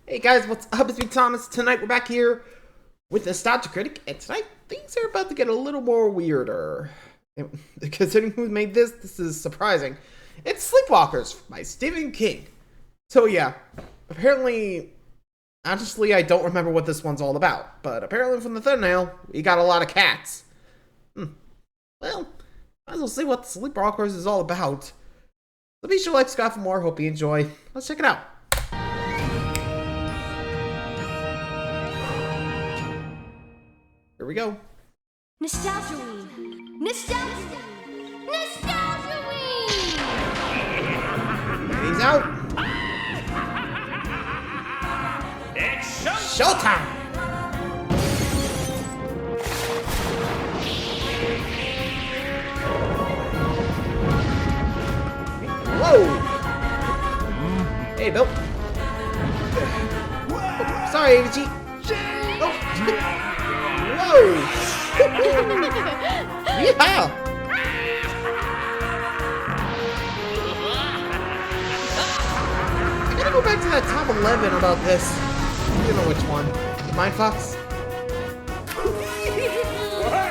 Hey guys, what's up? It's me, Thomas. Tonight we're back here with Nostalgia Critic, and tonight things are about to get a little more weirder. Considering who made this is surprising. It's Sleepwalkers by Stephen King. So yeah, apparently, honestly, I don't remember what this one's all about, but apparently from the thumbnail, we got a lot of cats. Well, might as well see what Sleepwalkers is all about. So be sure to like, subscribe for more. Hope you enjoy. Let's check it out. Here we go. Nostalgia-ween! Nostalgia-ween! Nostalgia-ween! And he's out. It's Showtime! Whoa! Hey, Bill. Oh, sorry, AVG. Oh. Whoa! Yeah! I gotta go back to that top 11 about this. You know which one. Mind Fox?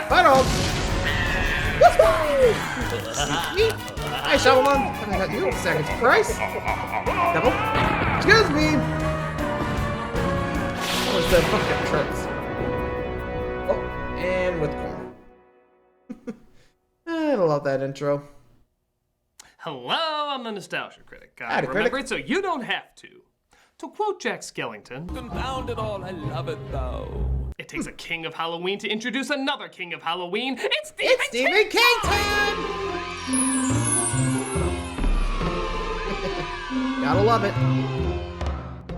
Bye, dog! Woohoo! Hi, Shadowman. I got you. Second price. Double. Excuse me! What was the fucking tricks? Oh, and with corn. I love that intro. Hello, I'm the Nostalgia Critic. Howdy, Remember critic. it so you don't have to. To quote Jack Skellington, Confound it all, I love it though. it takes a king of Halloween to introduce another king of Halloween. It's It's Stephen King time! Gotta love it.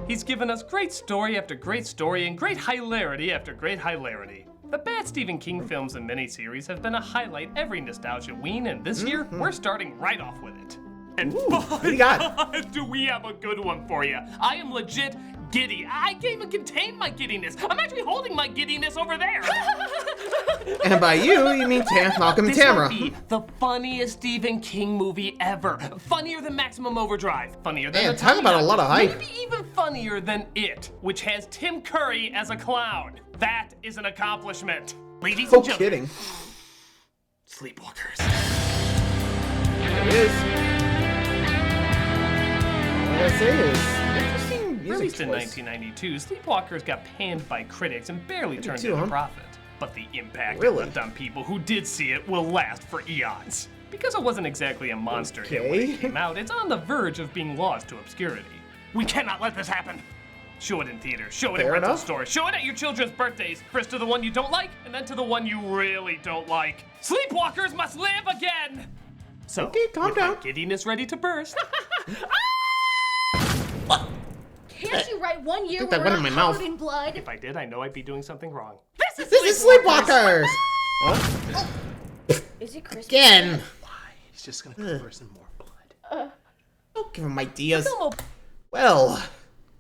He's given us great story after great story and great hilarity after great hilarity. The bad Stephen King films and miniseries have been a highlight every Nostalgia-ween, and this year, we're starting right off with it. And what do you got? God, do we have a good one for you. I am legit giddy. I can't even contain my giddiness. I'm actually holding my giddiness over there. And by you mean Malcolm and This Tamara. might be the funniest Stephen King movie ever. Funnier than Maximum Overdrive. Funnier than Man, The talk Tiny about a Man. lot of hype. Maybe even funnier than It, which has Tim Curry as a clown. That is an accomplishment. Ladies No and gentlemen, kidding. Sleepwalkers. There it is. All I gotta say is, interesting music Released in choice. 1992, Sleepwalkers got panned by critics and barely turned 92, into huh? profit. But the impact Really? it left on people who did see it will last for eons. Because it wasn't exactly a monster hit when Okay. it came out, it's on the verge of being lost to obscurity. We cannot let this happen. Show it in theaters, show it in Fair rental enough. stores, show it at your children's birthdays, first to the one you don't like, and then to the one you really don't like. Sleepwalkers must live again! So, Okay, calm with my down. giddiness ready to burst, Can't you write 1 year Think where that we're went in not my mouth. could in blood? if I did, I know I'd be doing something wrong. This is Sleepwalkers! Huh? Is it Christmas? Again! He's just gonna cover us in more blood. Don't give him ideas. Well,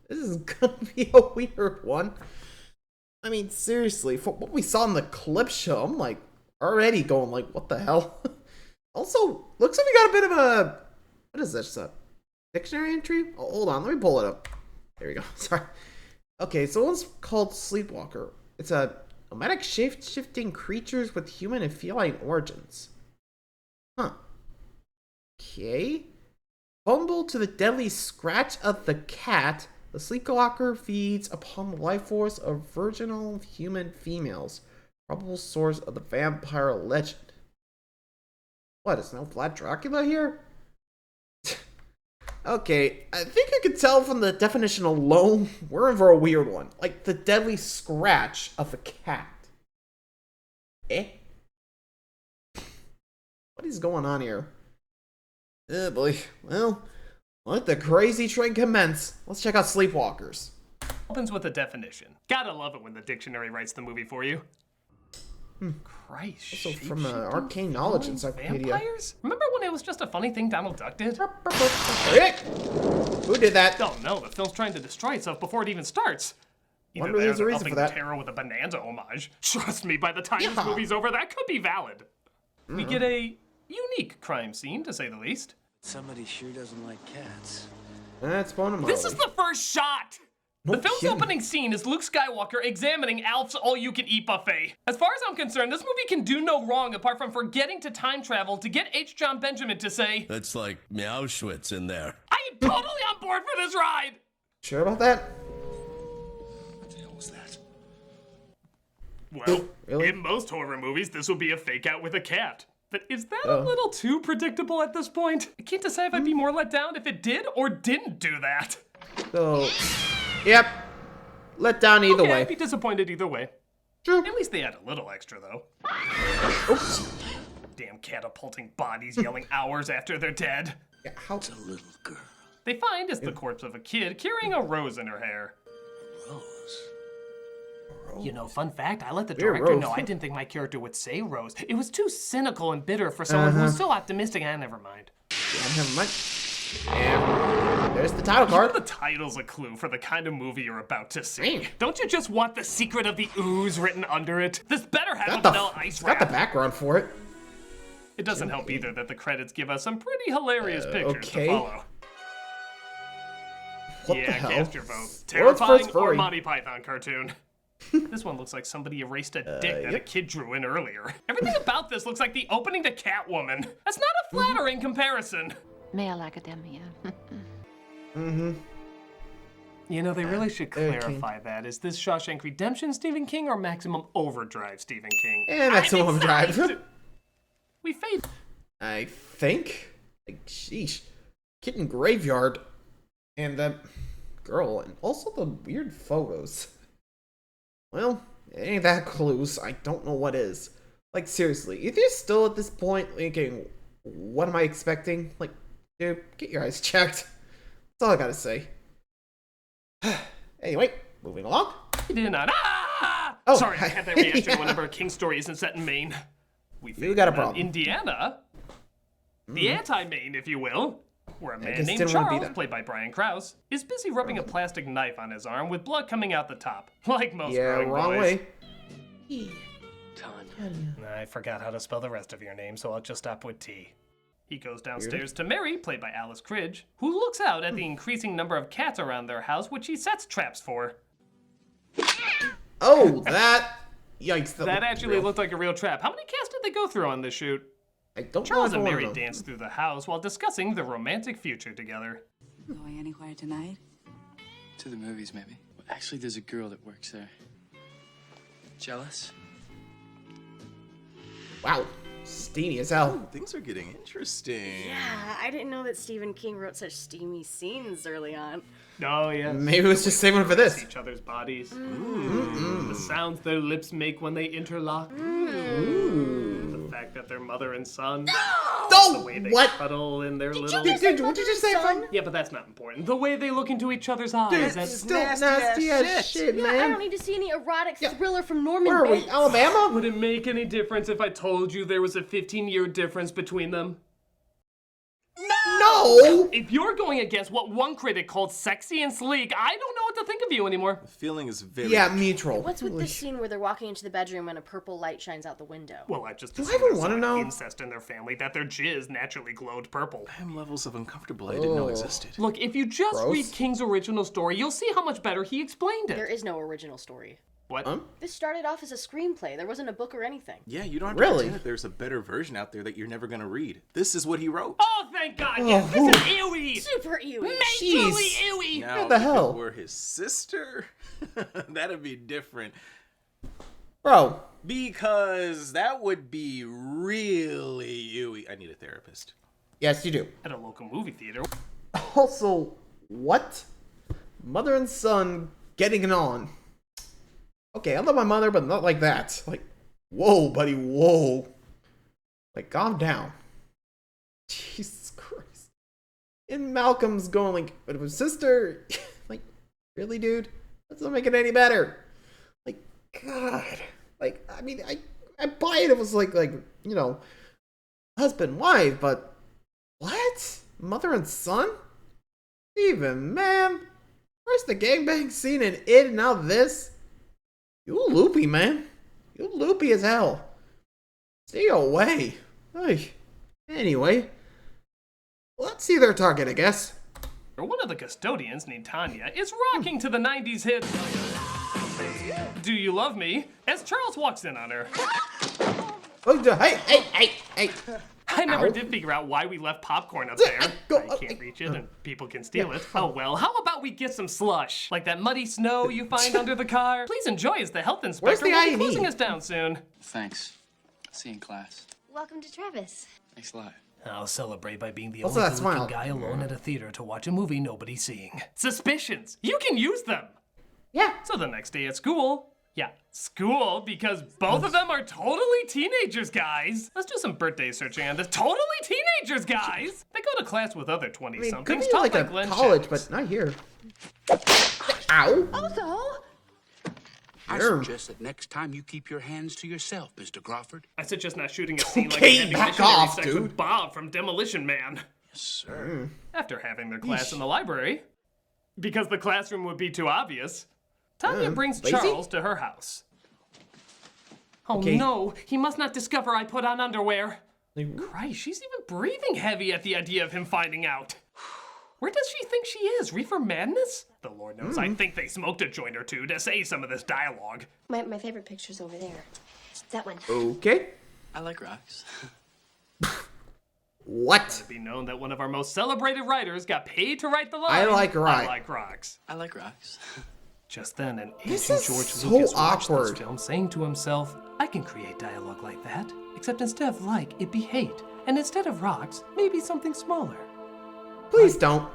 this is gonna be a weird one. I mean, seriously, for what we saw in the clip show, I'm like, already going like, what the hell? Also, looks like we got a bit of a, what is this, a dictionary entry? Oh, hold on, let me pull it up. There we go, sorry. Okay, so one's called Sleepwalker. It's a nomadic shape-shifting creatures with human and feline origins. Huh. Okay. Vulnerable to the deadly scratch of the cat, the Sleepwalker feeds upon the life force of virginal human females, probable source of the vampire legend. What, is no Vlad Dracula here? Okay, I think you can tell from the definition alone, we're in for a weird one. Like, the deadly scratch of a cat. Eh? What is going on here? Oh boy. Well, let the crazy train commence. Let's check out Sleepwalkers. Opens with a definition. Gotta love it when the dictionary writes the movie for you. Christ. Also from shape-shifting Arcane Knowledge flying Encyclopedia. Vampires? Remember when it was just a funny thing Donald Duck did? Hey! Who did that? Oh no, the film's trying to destroy itself before it even starts. Either Wonder there's a they're reason upping for that. the terror with a Bonanza homage. Trust me, by the time Yeah. this movie's over, that could be valid. We get a unique crime scene, to say the least. Somebody sure doesn't like cats. That's one of This is the first shot! The film's opening scene is Luke Skywalker examining Alf's all-you-can-eat buffet. As far as I'm concerned, this movie can do no wrong apart from forgetting to time travel to get H. John Benjamin to say, That's like Meowschwitz in there. I am totally on board for this ride! Sure about that? What the hell was that? Well, Really? in most horror movies, this would be a fake-out with a cat. But is that a little too predictable at this point? I can't decide if I'd be more let down if it did or didn't do that. So, yep. Let down either Okay, way. I'd be disappointed either way. True. At least they had a little extra, though. Oops. Damn catapulting bodies yelling hours after they're dead. Yeah, how? It's a little girl. They find is the corpse of a kid carrying a rose in her hair. Rose. You know, fun fact, I let the Dear director Rose. know I didn't think my character would say Rose. It was too cynical and bitter for someone who was so optimistic. Never mind. Yeah, never mind. And there's the title card. The title's a clue for the kind of movie you're about to see. Dang. Don't you just want the secret of the ooze written under it? This better have a Got the, vanilla ice it's got the wrap. background for it. It doesn't help either that the credits give us some pretty hilarious pictures okay. to follow. What Yeah, the hell? cast your vote. World's Terrifying first or furry. Monty Python cartoon? This one looks like somebody erased a dick that a yep. kid drew in earlier. Everything about this looks like the opening to Catwoman. That's not a flattering comparison. Male academia. You know, they really should King. clarify that. Is this Shawshank Redemption Stephen King or Maximum Overdrive Stephen King? Yeah, Maximum Overdrive. We fade. I think. Like, sheesh. Kitten Graveyard. And that girl. And also the weird photos. Well, it ain't that clues. I don't know what is. Like, seriously. If you're still at this point thinking, what am I expecting? Like, dude, get your eyes checked. That's all I gotta say. Anyway, moving along. We did not. Ah! Oh, Sorry, I had that reaction yeah. whenever a King story isn't set in Maine. We You got a fade problem. Indiana. The anti-Maine, if you will. Where a man guess named didn't wanna be Charles, them. played by Brian Krause, is busy rubbing a plastic knife on his arm with blood coming out the top. Like most Yeah, growing wrong boys. way. I forgot how to spell the rest of your name, so I'll just stop with T. He goes downstairs to Mary, played by Alice Cridge, who looks out at the increasing number of cats around their house, which he sets traps for. Oh, that. Yikes. That looked actually real. looked like a real trap. How many cats did they go through on this shoot? I don't Charles know and if I Mary wanna know. dance through the house while discussing their romantic future together. Going anywhere tonight? To the movies, maybe. Actually, there's a girl that works there. Jealous? Wow. Steamy as hell. Things are getting interesting. Yeah, I didn't know that Stephen King wrote such steamy scenes early on. Oh, yeah. Maybe it was just saving for this. Each other's bodies. The sounds their lips make when they interlock. The fact that they're mother and son. The way they What? cuddle in their little... Dude, what did you say? Yeah, but that's not important. The way they look into each other's eyes. That's... Still nasty as shit, Yeah, I man. don't need to see any erotic thriller from Norman Where are we? Bates. Alabama? Would it make any difference if I told you there was a 15-year difference between them? No! If you're going against what one critic called sexy and sleek, I don't know what to think of you anymore. The feeling is very. Yeah, mutual. What's with this scene where they're walking into the bedroom and a purple light shines out the window? Well, I just I assumed even there's wanna some know? incest in their family, that their jizz naturally glowed purple. I'm levels of uncomfortable I didn't know Oh. existed. Look, if you just Gross. read King's original story, you'll see how much better he explained There it. is no original story. What? This started off as a screenplay. There wasn't a book or anything. Yeah, you don't have to Really? pretend that there's a better version out there that you're never gonna read. This is what he wrote. Oh, thank God! Yes, this is Ewy! Super ewy. Majorly Ewy! Now, the if hell? it were his sister, that'd be different. Bro, Because that would be really ooey. I need a therapist. yes, you do. At a local movie theater. Also, what? Mother and son getting it on. Okay, I love my mother, but not like that. Like, whoa, buddy, whoa. Like, calm down. Jesus Christ. And Malcolm's going like, but it was sister. Like, really, dude? That doesn't make it any better. Like, God. Like, I mean, I buy it. It was like, you know, husband, wife, but what? Mother and son? Steven, man. First the gangbang scene and it, and now this? You loopy, man. You loopy as hell. Stay away. Hey. Anyway. Let's see their target, I guess. One of the custodians, named Tanya, is rocking to the 90s hit Do You Love Me? As Charles walks in on her. Hey. I never did figure out why we left popcorn up there. I can't reach it and people can steal it. Oh well, how about we get some slush? Like that muddy snow you find under the car? Please enjoy as the health inspector will be closing us down soon. Thanks. See you in class. Welcome to Travis. Thanks a lot. I'll celebrate by being the Also, only that smile. good-looking guy alone at a theater to watch a movie nobody's seeing. Suspicions! You can use them! Yeah. So the next day at school, because both of them are totally teenagers, guys. Let's do some birthday searching on this. Totally teenagers, guys! They go to class with other I mean, 20-somethings, could be taught like by a Glenn college, Shaddix. but not here. Ow. Also, I suggest that next time you keep your hands to yourself, Mr. Crawford. I suggest not shooting a scene like Okay, having back missionary off, sex dude. with Bob from Demolition Man. Yes, sir. After having their class in the library, because the classroom would be too obvious, Tanya brings lazy? Charles to her house. Oh Okay. no, he must not discover I put on underwear. Christ, she's even breathing heavy at the idea of him finding out. Where does she think she is? Reefer Madness? The Lord knows I think they smoked a joint or two to say some of this dialogue. my favorite picture's over there. That one. Okay. I like rocks. What? Be known that one of our most celebrated writers got paid to write the line. I like rock. I like rocks. I like rocks. Just then, an This aging is George so Lucas watched awkward. this film, saying to himself, I can create dialogue like that, except instead of like, it'd be hate. And instead of rocks, maybe something smaller. Please don't.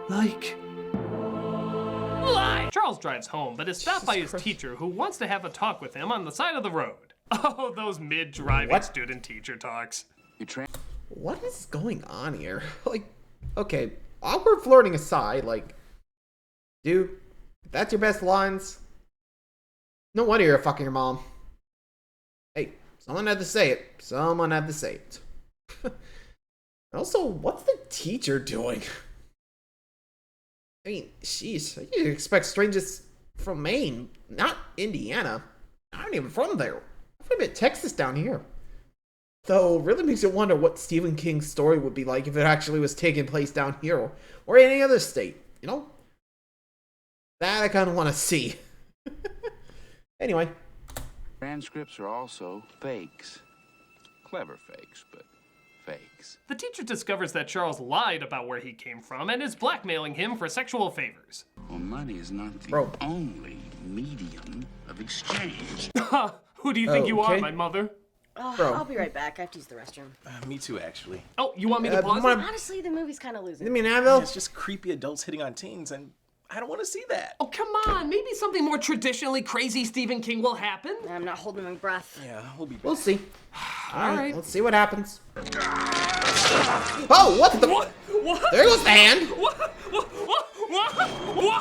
Like... Charles drives home, but is stopped by his teacher, who wants to have a talk with him on the side of the road. Oh, those mid-driving What? student-teacher talks. What is going on here? Like, okay, awkward flirting aside, like, dude, if that's your best lines, no wonder you're fucking your mom. Hey, someone had to say it. Someone had to say it. Also, what's the teacher doing? I mean, sheesh, you expect strangers from Maine, not Indiana. I'm even from there. I'm from Texas down here. Though, really makes you wonder what Stephen King's story would be like if it actually was taking place down here or any other state, you know? That I kind of want to see. Anyway. Transcripts are also fakes. Clever fakes, but fakes. The teacher discovers that Charles lied about where he came from and is blackmailing him for sexual favors. Well, money is not the Bro. only medium of exchange. Who do you think you are, okay. my mother? Bro. I'll be right back. I have to use the restroom. Me too, actually. Oh, you want me to pause? wanna- Honestly, the movie's kind of losing. I mean, Annabelle? It's just creepy adults hitting on teens, and I don't want to see that. Oh, come on. Maybe something more traditionally crazy Stephen King will happen. I'm not holding my breath. Yeah, we'll be back. We'll see. All right. Let's see what happens. Oh, what the? What? There goes the hand. What?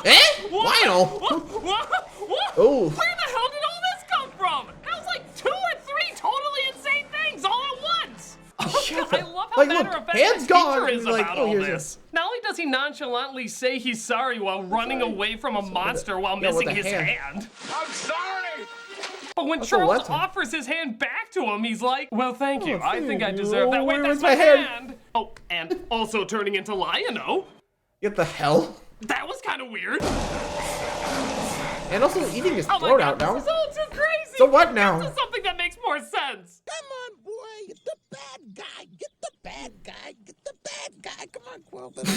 Eh? Lionel. What? Oh. Where the hell did all this come from? That was like 2 or 3 totally insane things all at once. I love how Like, matter look, of fact hand's the gone, teacher is like, about oh, all here's this. Not only does he nonchalantly say he's sorry while running away from a monster while yeah, with missing the his hand. hand. I'm sorry! But when a Charles weapon. offers his hand back to him, he's like, well, thank you. I think I thank deserve you. that. Wait, Where's that's my my hand? hand. Oh, and also turning into Lion-O. Get the hell? That was kind of weird. And also eating his Oh my throat god, out now. this is all too crazy. So what now? This is something that makes more sense. Come on, boy. Get the bad guy. Get the bad guy. Get the bad guy. Come on, Quilvin.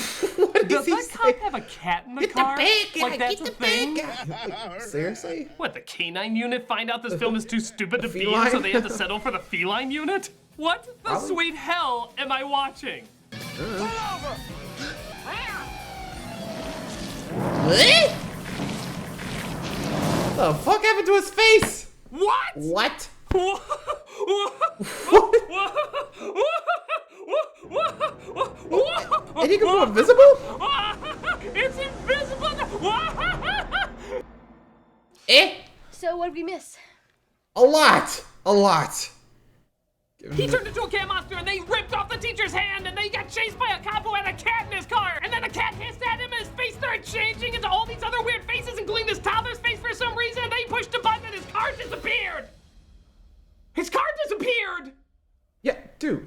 What Does he that say? cop have a cat in the Get car? the bad guy. Like that's Get a the bad thing? guy. Seriously? What, the canine unit find out this film is too stupid to be in, feline? so they have to settle for the feline unit? What the Probably. sweet hell am I watching? Eh? What the fuck happened to his face? What? What? And he can go invisible? It's invisible! Eh? So what did we miss? A lot. A lot. He turned into a cat monster and they ripped off the teacher's hand and they got chased by a cop who had a cat in his car. And then the cat hissed at him and his face started changing into all these other weird faces, including this toddler's face for some reason. And then he pushed a button and his car disappeared. His car disappeared! Yeah, dude.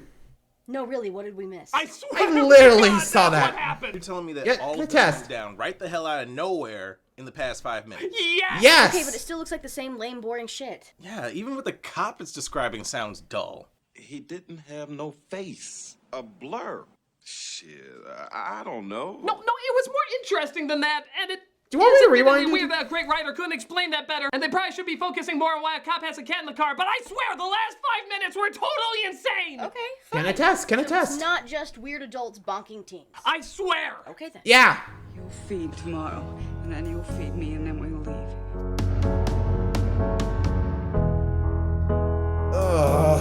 No No, really, what did we miss? I swear I literally to God, saw that's that. what happened. You're telling me that Yeah, all can I of this test? went down right the hell out of nowhere in the past 5 minutes? Yes! Yes! Okay, but it still looks like the same lame, boring shit. Yeah, even what the cop it's describing sounds dull. He didn't have no face. A blur. Shit, I don't know. No, it was more interesting than that, and it... Do you want me to It's admittedly rewind? weird that a great writer couldn't explain that better, and they probably should be focusing more on why a cop has a cat in the car, but I swear the last 5 minutes were totally insane! Okay, fine. Can I test? Can I So test? It's not just weird adults bonking teens. I swear! Okay then. Yeah. You'll feed tomorrow, and then you'll feed me, and then we'll leave. Ugh.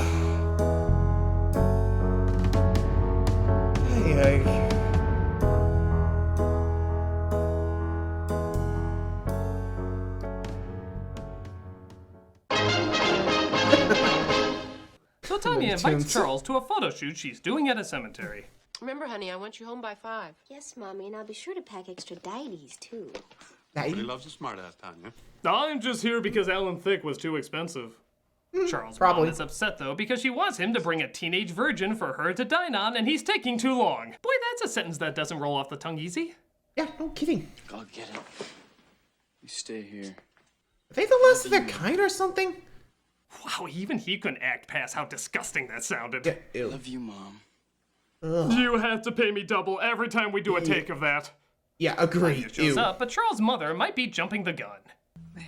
Hey. So Tanya invites Charles to a photo shoot she's doing at a cemetery. Remember, honey, I want you home by 5. Yes, Mommy, and I'll be sure to pack extra dieties, too. Everybody loves a smartass, Tanya. I'm just here because Alan Thicke was too expensive. Charles' probably. mom is upset, though, because she wants him to bring a teenage virgin for her to dine on, and he's taking too long. Boy, that's a sentence that doesn't roll off the tongue easy. Yeah, no kidding. I'll get it. You stay here. Are they the last of their kind or something? Wow, even he couldn't act past how disgusting that sounded. Yeah, Love you, Mom. You have to pay me double every time we do a take of that. Yeah, agree. Tanya shows up, but Charles' mother might be jumping the gun. There.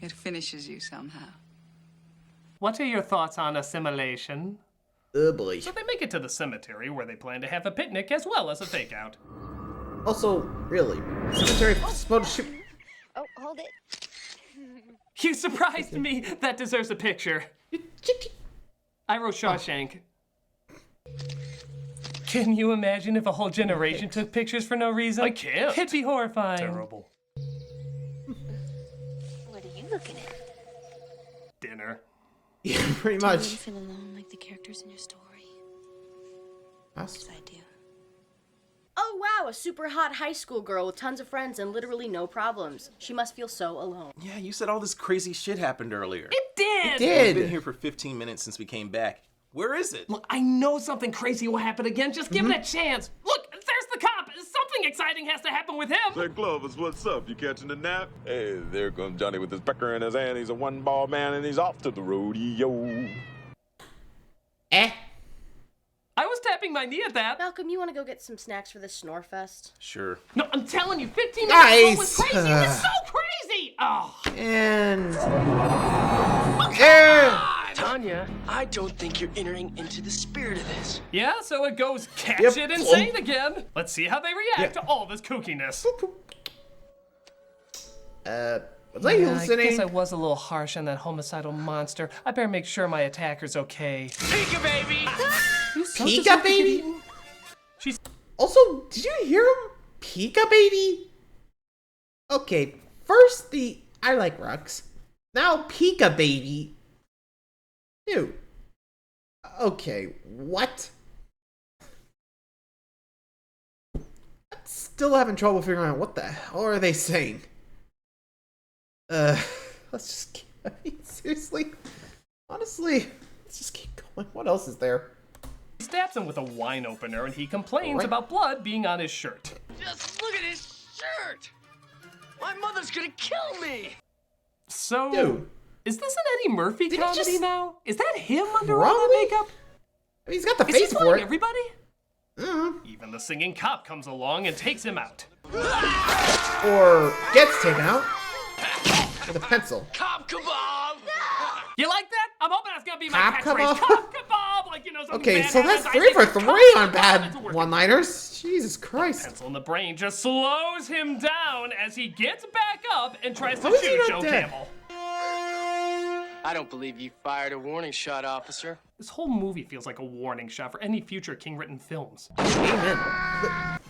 It finishes you somehow. What are your thoughts on assimilation? Oh boy. So they make it to the cemetery where they plan to have a picnic as well as a fake-out. Also, really, cemetery photo shoot. Oh, hold it. You surprised me! That deserves a picture. I wrote Shawshank. Can you imagine if a whole generation took pictures for no reason? I can't. It'd be horrifying. Terrible. What are you looking at? Dinner. Yeah, pretty Do you much. feel alone like the characters in your story? That's- I do. Oh wow, a super hot high school girl with tons of friends and literally no problems. She must feel so alone. Yeah, you said all this crazy shit happened earlier. It did! It did. We've been here for 15 minutes since we came back. Where is it? Look, I know something crazy will happen again. Just give it a chance. Look, there's the cop. Something exciting has to happen with him. Say, Clovis, what's up? You catching a nap? Hey, there comes Johnny with his pecker in his hand. He's a one-ball man, and he's off to the rodeo. I was tapping my knee at that. Malcolm, you want to go get some snacks for this snore fest? Sure. No, I'm telling you, 15 minutes ago was Nice. crazy. It was so crazy. Oh. And there. Tanya, I don't think you're entering into the spirit of this. Yeah, so it goes cat Yep. shit insane again. Let's see how they react to all this kookiness. Was I hallucinating? I guess I was a little harsh on that homicidal monster. I better make sure my attacker's okay. Pika baby! Pika baby? She's Also, did you hear him? Pika baby? Okay, first the I like rocks. Now Pika baby. Ew. Okay, what? I'm still having trouble figuring out what the hell are they saying. Let's just keep, I mean, seriously? Honestly, let's just keep going. What else is there? He stabs him with a wine opener and he complains What? about blood being on his shirt. Just look at his shirt! My mother's gonna kill me! So, Dude. is this an Eddie Murphy Did he comedy just- now? Is that him under all Probably. that makeup? I mean, he's got the Is he face for playing it. everybody? Mm. Even the singing cop comes along and takes him out. Or gets taken out with a pencil. Cop kebab! You like that? I'm hoping that's gonna be my Cop catchphrase. kebab? Cop kebab! Like, you know, something Okay, bad so that's happens, 3 I for say, 3 "Cop on kebab!" bad It's working. one-liners. Jesus Christ. Pencil in the brain just slows him down as he gets back up and tries to How is he shoot not Joe dead? Camel. I don't believe you fired a warning shot, officer. This whole movie feels like a warning shot for any future King-written films. Amen.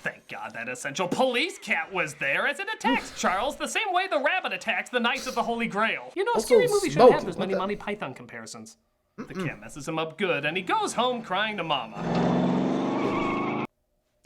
Thank God that essential police cat was there as it attacks Charles the same way the rabbit attacks the Knights of the Holy Grail. You know, a Also scary movie shouldn't smoked. have this many What the- Monty Python comparisons. The cat messes him up good and he goes home crying to Mama.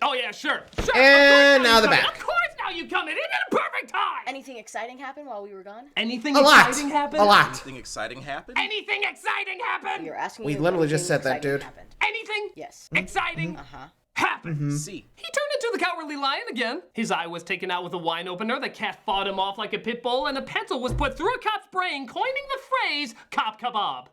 Oh yeah, sure. And now the Of back. course now you come in. It is a perfect time. Anything exciting happen while we were gone? Anything A lot. exciting happen? A lot. Anything exciting happened? Anything exciting happen? You're asking We me literally if just anything said that, exciting dude. happened. Anything Yes. exciting Uh-huh. happened? See. He turned into the Cowardly Lion again. His eye was taken out with a wine opener, the cat fought him off like a pit bull, and a pencil was put through a cop's brain, coining the phrase, cop kebab.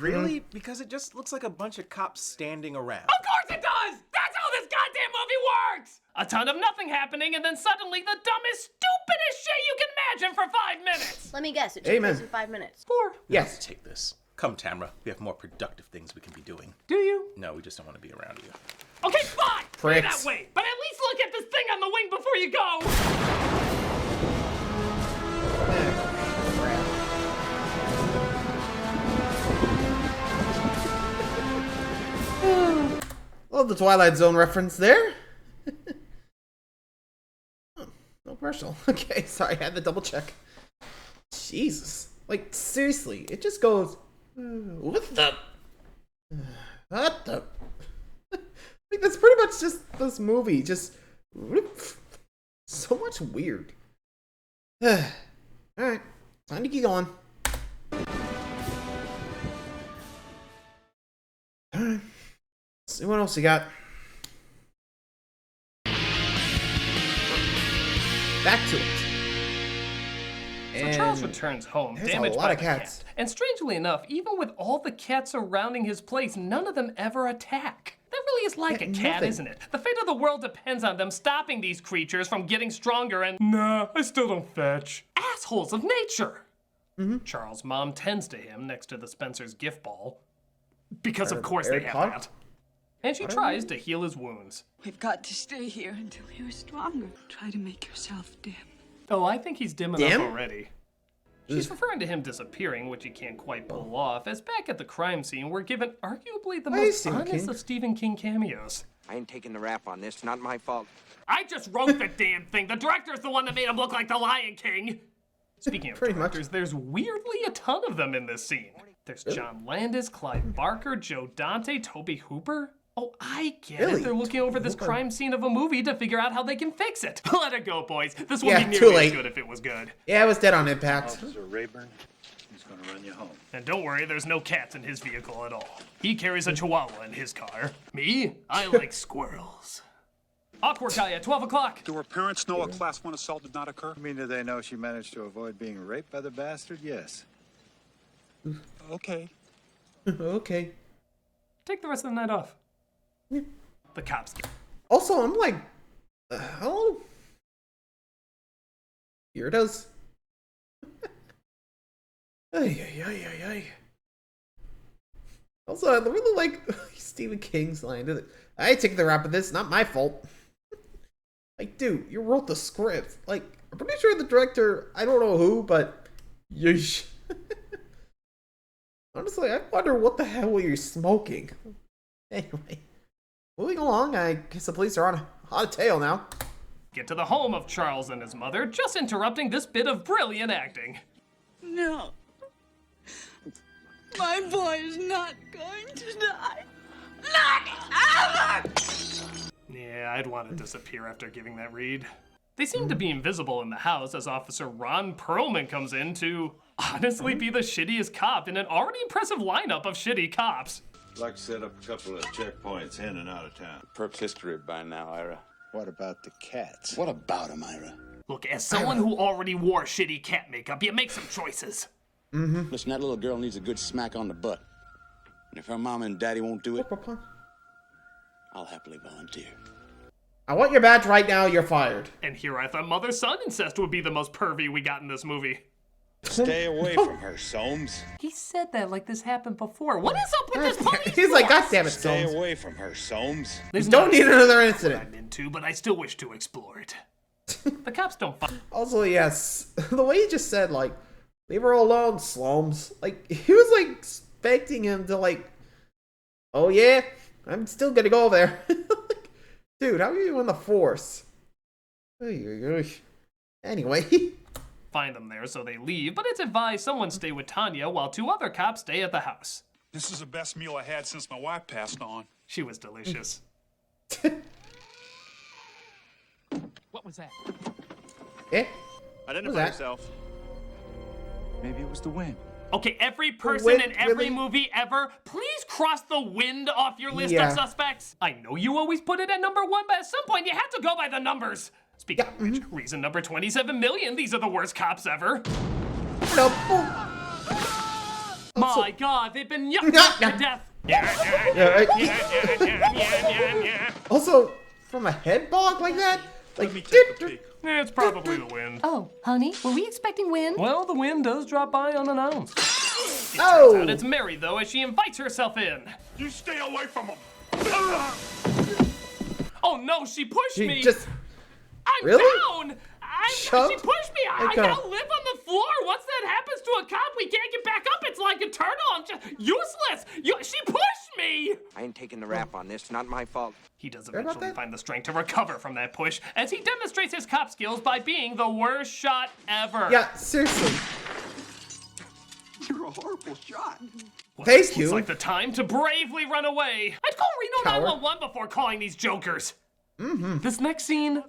Really? Because it just looks like a bunch of cops standing around. Of course it does! That's how this goddamn movie works! A ton of nothing happening, and then suddenly the dumbest, stupidest shit you can imagine for 5 minutes! Let me guess, it took Amen. place in 5 minutes. 4. Yes. Take this. Come, Tamra. We have more productive things we can be doing. Do you? No, we just don't want to be around you. Okay, fine! Be Pricks. that way, but at least look at this thing on the wing before you go! Love the Twilight Zone reference there. Oh, no commercial. Okay, sorry, I had to double check. Jesus. Like, seriously, it just goes, what the? What the? Like, that's pretty much just this movie. Just, so much weird. Alright, time to keep going. Alright. See what else you got. Back to it. So Charles returns home, there's a damaged lot by of the cats. cat. And strangely enough, even with all the cats surrounding his place, none of them ever attack. That really is like Yeah, a cat, nothing. isn't it? The fate of the world depends on them stopping these creatures from getting stronger and nah, I still don't fetch. Assholes of nature. Charles' mom tends to him next to the Spencer's gift ball. Because of course they have that. And she tries to heal his wounds. We've got to stay here until you're stronger. Try to make yourself dim. Oh, I think he's dim Dim? enough already. She's referring to him disappearing, which he can't quite pull off, as back at the crime scene, we're given arguably the most Stephen honest King. of Stephen King cameos. I ain't taking the rap on this. Not my fault. I just wrote the damn thing. The director's the one that made him look like the Lion King. Speaking of directors, there's weirdly a ton of them in this scene. There's John Landis, Clive Barker, Joe Dante, Toby Hooper. Oh, I get it. They're looking over this crime scene of a movie to figure out how they can fix it. Let it go, boys. This would be too nearly late. as good if it was good. Yeah, it was dead on impact. Officer Rayburn, he's gonna run you home. And don't worry, there's no cats in his vehicle at all. He carries a chihuahua in his car. Me, I like squirrels. Awkward guy at 12 o'clock. Do her parents know a Class 1 assault did not occur? I mean, do they know she managed to avoid being raped by the bastard? Yes. Okay. Okay. Take the rest of the night off. The cops. Also, I'm like, oh, here it is. Ay. Also, I really like Stephen King's line. I take the rap of this, not my fault. Like, dude, you wrote the script. Like, I'm pretty sure the director, I don't know who, but yeesh. Honestly, I wonder what the hell you're smoking. Anyway, moving along, I guess the police are on a hot tail now. Get to the home of Charles and his mother, just interrupting this bit of brilliant acting. No. My boy is not going to die. Not ever! Yeah, I'd want to disappear after giving that read. They seem to be invisible in the house as Officer Ron Perlman comes in to honestly be the shittiest cop in an already impressive lineup of shitty cops. Like to set up a couple of checkpoints in and out of town. Perp's history by now, Ira. What about the cats? What about him, Ira? Look, as someone who already wore shitty cat makeup, you make some choices. Listen, that little girl needs a good smack on the butt. And if her mom and daddy won't do it, I'll happily volunteer. I want your badge right now, you're fired. And here I thought mother-son incest would be the most pervy we got in this movie. Stay away from her, Soames. He said that like this happened before. What is up with this police He's like, force? God damn it, Stay Soames. away from her, Soames. There's Don't not need another what incident. I'm into, but I still wish to explore it. The cops don't find. Also, yes, the way he just said, like, leave her alone, Slomes. Like, he was, like, expecting him to, like, oh, yeah, I'm still gonna go there. Like, dude, how are you in the force? Anyway. Find them there, so they leave, but it's advised someone stay with Tanya while 2 other cops stay at the house. This is the best meal I had since my wife passed on. She was delicious. What was that? Eh? Identify yourself. Maybe it was the wind. Okay, every person in every movie ever, please cross the wind off your list of suspects. I know you always put it at number 1, but at some point you have to go by the numbers. Speaking of which, reason number 27 million, these are the worst cops ever. My God, they've been yucked to death. Also, from a head bog like that? Like, it's probably the wind. Oh, honey, were we expecting wind? Well, the wind does drop by unannounced. Turns out it's Mary, though, as she invites herself in. You stay away from him. Oh no, she pushed me. I'm Really? down. She pushed me. I now live on the floor. Once that happens to a cop, we can't get back up. It's like a turtle. I'm just useless. She pushed me. I ain't taking the rap on this. Not my fault. He does eventually find the strength to recover from that push, as he demonstrates his cop skills by being the worst shot ever. Yeah, seriously. You're a horrible shot. Well, Thank you. It's like the time to bravely run away. I'd call Reno 911 before calling these jokers. This next scene,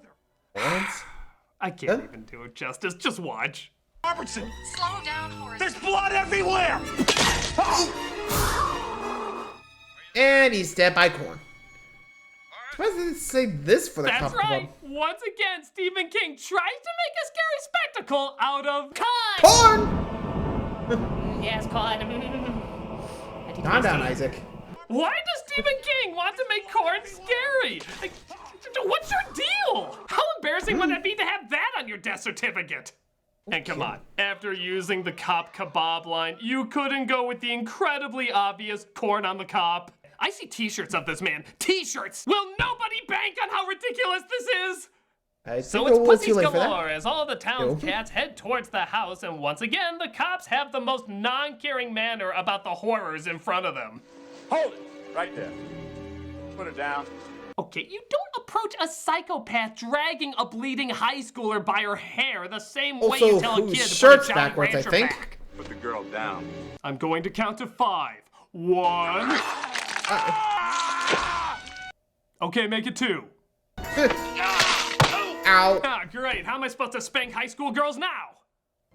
I can't even do it justice. Just watch. Robertson! Slow down, Horace. There's blood everywhere! And he's dead by corn. Why does it say this for the cop? That's right. Once again, Stephen King tries to make a scary spectacle out of corn. Yes, corn. Calm down, Isaac. Why does Stephen King want to make corn scary? Like, what's your deal? How embarrassing would that be to have that on your death certificate? And come on, after using the cop kebab line, you couldn't go with the incredibly obvious corn on the cob. I see t-shirts of this man. T-shirts! Will nobody bank on how ridiculous this is? So it's pussies galore as all the town's cats head towards the house, and once again, the cops have the most non-caring manner about the horrors in front of them. Hold it! Right there. Put it down. Okay, you don't approach a psychopath dragging a bleeding high schooler by her hair the same way you tell a kid to put a Jolly Rancher back. Put the girl down. I'm going to count to 5. 1. Okay, make it 2. Ow. Ah, great. How am I supposed to spank high school girls now?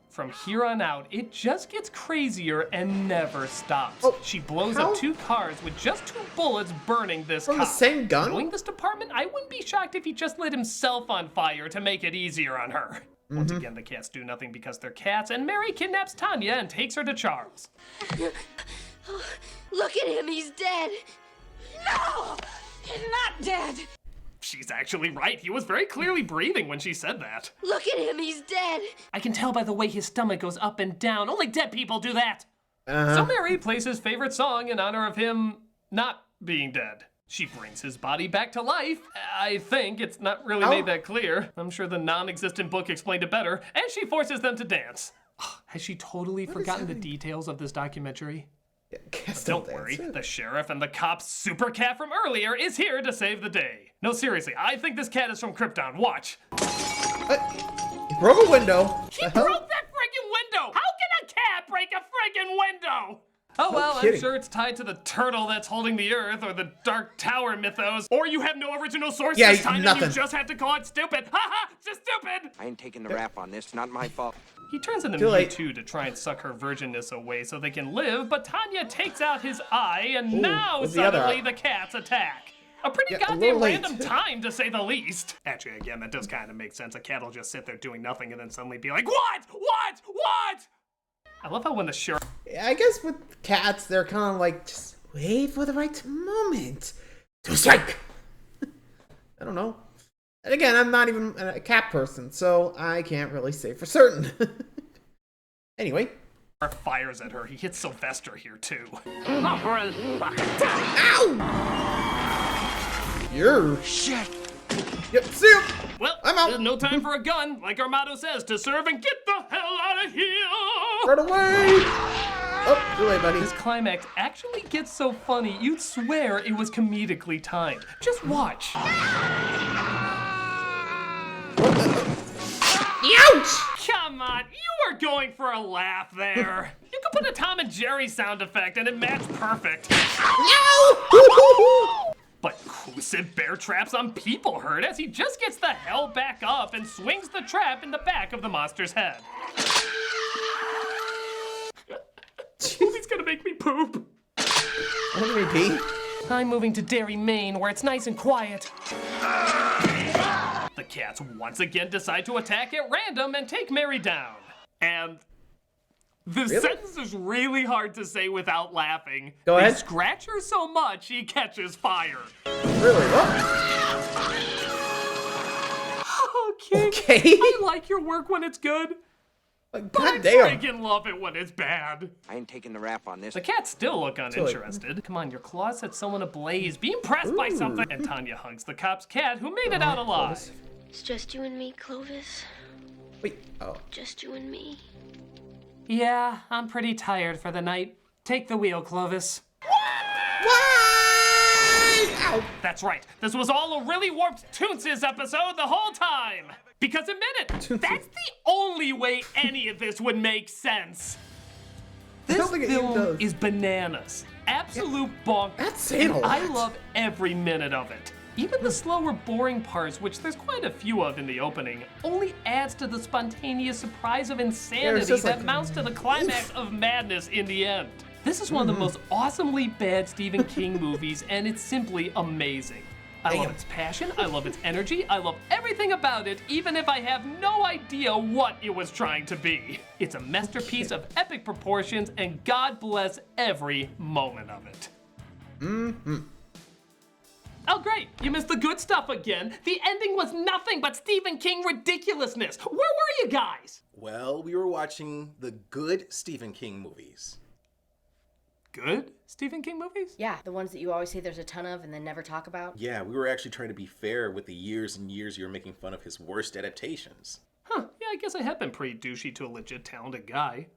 From here on out, it just gets crazier and never stops. She blows up 2 cars with just 2 bullets burning this cop. From the same gun? Knowing this department, I wouldn't be shocked if he just lit himself on fire to make it easier on her. Once again, the cats do nothing because they're cats, and Mary kidnaps Tanya and takes her to Charles. Look at him, he's dead. No! He's not dead! She's actually right. He was very clearly breathing when she said that. Look at him, he's dead. I can tell by the way his stomach goes up and down. Only dead people do that. So Mary plays his favorite song in honor of him not being dead. She brings his body back to life. I think it's not really made that clear. I'm sure the non-existent book explained it better. And she forces them to dance. Has she totally forgotten the details of this documentary? Don't worry, the sheriff and the cop's super cat from earlier is here to save the day. No, seriously, I think this cat is from Krypton. Watch. He broke a window. He broke that friggin' window! How can a cat break a friggin' window? Oh well, I'm sure it's tied to the turtle that's holding the earth, or the Dark Tower mythos, or you have no original source this time and you just have to call it stupid. Haha, just stupid! I ain't taking the rap on this, not my fault. He turns into Mewtwo to try and suck her virginness away so they can live, but Tanya takes out his eye, and now suddenly the cats attack. A pretty goddamn random time, to say the least. Actually, again, that does kind of make sense. A cat will just sit there doing nothing and then suddenly be like, what? What? What? I love how when the sheriff... I guess with cats, they're kind of like, just wait for the right moment to strike. I don't know. And again, I'm not even a cat person, so I can't really say for certain. Anyway. Fires at her. He hits Sylvester here, too. Ow! You're... Shit! Yep, see ya! Well, I'm out. There's no time for a gun. Like our motto says, to serve and get the hell out of here! Run away! Oh, too late, buddy. This climax actually gets so funny, you'd swear it was comedically timed. Just watch. Ouch! Come on, you were going for a laugh there. You could put a Tom and Jerry sound effect and it matched perfect. No! But who said bear traps on people hurt as he just gets the hell back up and swings the trap in the back of the monster's head? This movie's gonna make me poop. Let me pee. I'm moving to Derry, Maine, where it's nice and quiet. The cats once again decide to attack at random and take Mary down. And the sentence is really hard to say without laughing. Go ahead. They scratch her so much she catches fire. Really? What? Okay. I like your work when it's good. But I freaking love it when it's bad. I ain't taking the rap on this. The cats still look uninterested. Come on, your claws set someone ablaze. Be impressed by something. And Tanya hugs the cop's cat who made it out alive. It's just you and me, Clovis. Wait, oh. Just you and me. Yeah, I'm pretty tired for the night. Take the wheel, Clovis. Ow. That's right. This was all a really warped Toonses episode the whole time. Because admit it, that's the only way any of this would make sense. This film is bananas. Absolute bonk. That's saying a lot. I love every minute of it. Even the slower, boring parts, which there's quite a few of in the opening, only adds to the spontaneous surprise of insanity that mounts to the climax of madness in the end. This is one of the most awesomely bad Stephen King movies, and it's simply amazing. I love its passion, I love its energy, I love everything about it, even if I have no idea what it was trying to be. It's a masterpiece of epic proportions, and God bless every moment of it. Oh great, you missed the good stuff again. The ending was nothing but Stephen King ridiculousness. Where were you guys? Well, we were watching the good Stephen King movies. Good Stephen King movies? Yeah, the ones that you always say there's a ton of and then never talk about. Yeah, we were actually trying to be fair with the years and years you were making fun of his worst adaptations. Huh, yeah, I guess I have been pretty douchey to a legit talented guy.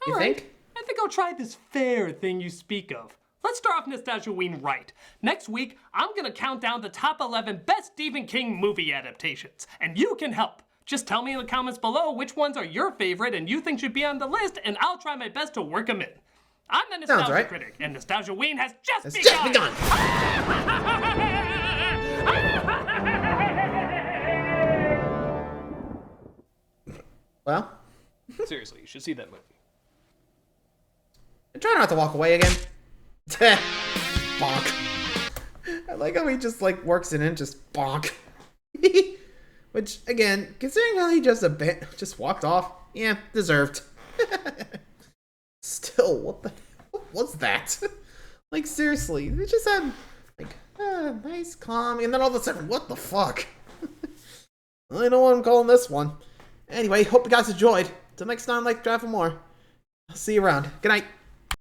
You think? I think I'll try this fair thing you speak of. Let's start off Nostalgia-ween right. Next week, I'm gonna count down the top 11 best Stephen King movie adaptations, and you can help. Just tell me in the comments below which ones are your favorite and you think should be on the list, and I'll try my best to work them in. I'm the Nostalgia Critic, and Nostalgia-ween has just begun! Well? Seriously, you should see that movie. Try not to walk away again. Bonk. I like how he just like works it in, just bonk. Which, again, considering how he just walked off, yeah, deserved. Still, what was that? Like, seriously, they just had, like, nice, calm, and then all of a sudden, what the fuck? I know what I'm calling this one. Anyway, hope you guys enjoyed. Till next time, like, drive for more. I'll see you around. Good night.